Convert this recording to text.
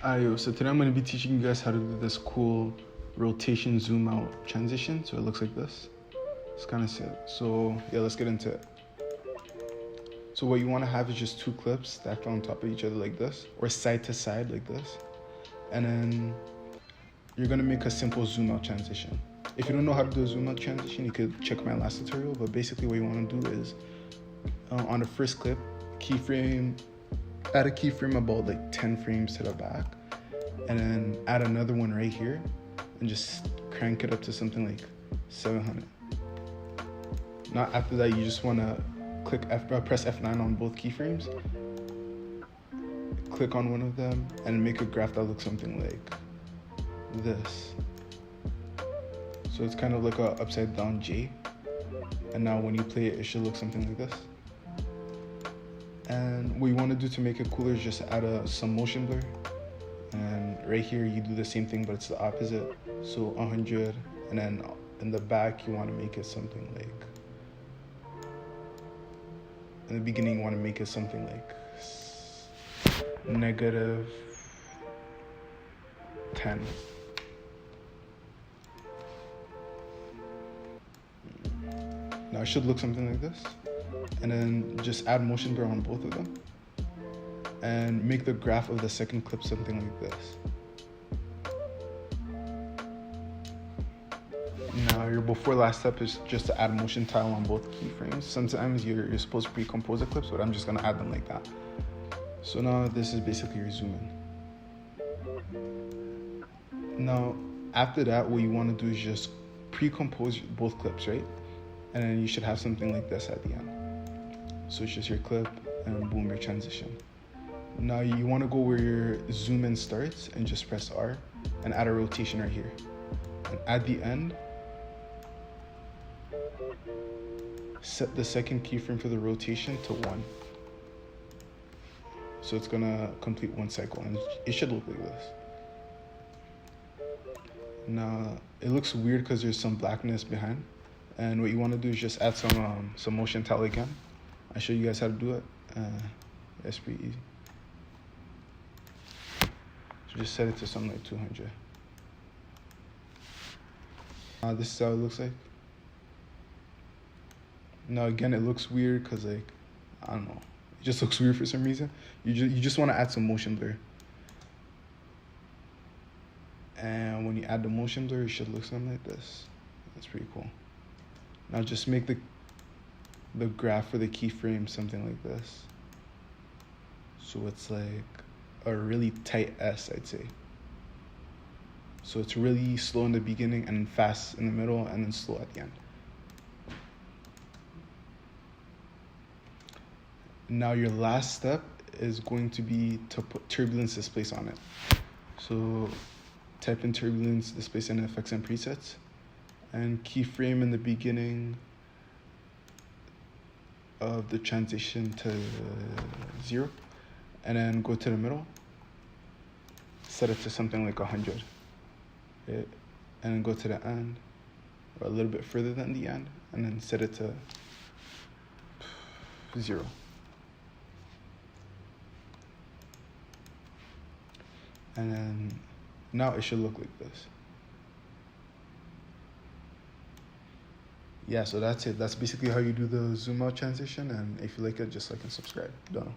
So today I'm going to be teaching you guys how to do this cool rotation zoom out transition. So it looks like this. It's kind of sick. So yeah, let's get into it. So what you want to have is just two clips stacked on top of each other like this, or side to side like this. And then you're going to make a simple zoom out transition. If you don't know how to do a zoom out transition, you could check my last tutorial. But basically what you want to do is on the first clip, add a keyframe about like 10 frames to the back, and then add another one right here and just crank it up to something like 700. Now after that, you just want to press F9 on both keyframes, click on one of them, and make a graph that looks something like this. So it's kind of like a upside down J, and now when you play it, it should look something like this. And what you want to do to make it cooler is just add some motion blur. And right here, you do the same thing, but it's the opposite. So 100, and then in the back, you want to make it something like, in the beginning, you want to make it something like -10. Now it should look something like this. And then just add motion blur on both of them and make the graph of the second clip something like this. Now your before last step is just to add motion tile on both keyframes. Sometimes you're supposed to pre-compose the clips, but I'm just gonna add them like that. So now this is basically your zoom in. Now after that, what you want to do is just pre-compose both clips, right? And then you should have something like this at the end. So it's just your clip and boom, your transition. Now you want to go where your zoom in starts and just press R and add a rotation right here. And at the end, set the second keyframe for the rotation to 1. So it's gonna complete one cycle, and it should look like this. Now it looks weird because there's some blackness behind, and what you want to do is just add some motion tile again. I'll show you guys how to do it. It's pretty easy. So just set it to something like 200. This is how it looks like. Now again, it looks weird because like, I don't know, it just looks weird for some reason. You just want to add some motion blur. And when you add the motion blur, it should look something like this. That's pretty cool. Now just make the graph for the keyframe something like this. So it's like a really tight S, I'd say. So it's really slow in the beginning and fast in the middle and then slow at the end. Now your last step is going to be to put turbulence displace on it. So type in turbulence displace in effects and presets, and keyframe in the beginning of the transition to 0, and then go to the middle, set it to something like 100, and then go to the end, or a little bit further than the end, and then set it to 0. And then now it should look like this. Yeah, so that's it. That's basically how you do the zoom out transition. And if you like it, just like and subscribe. Done.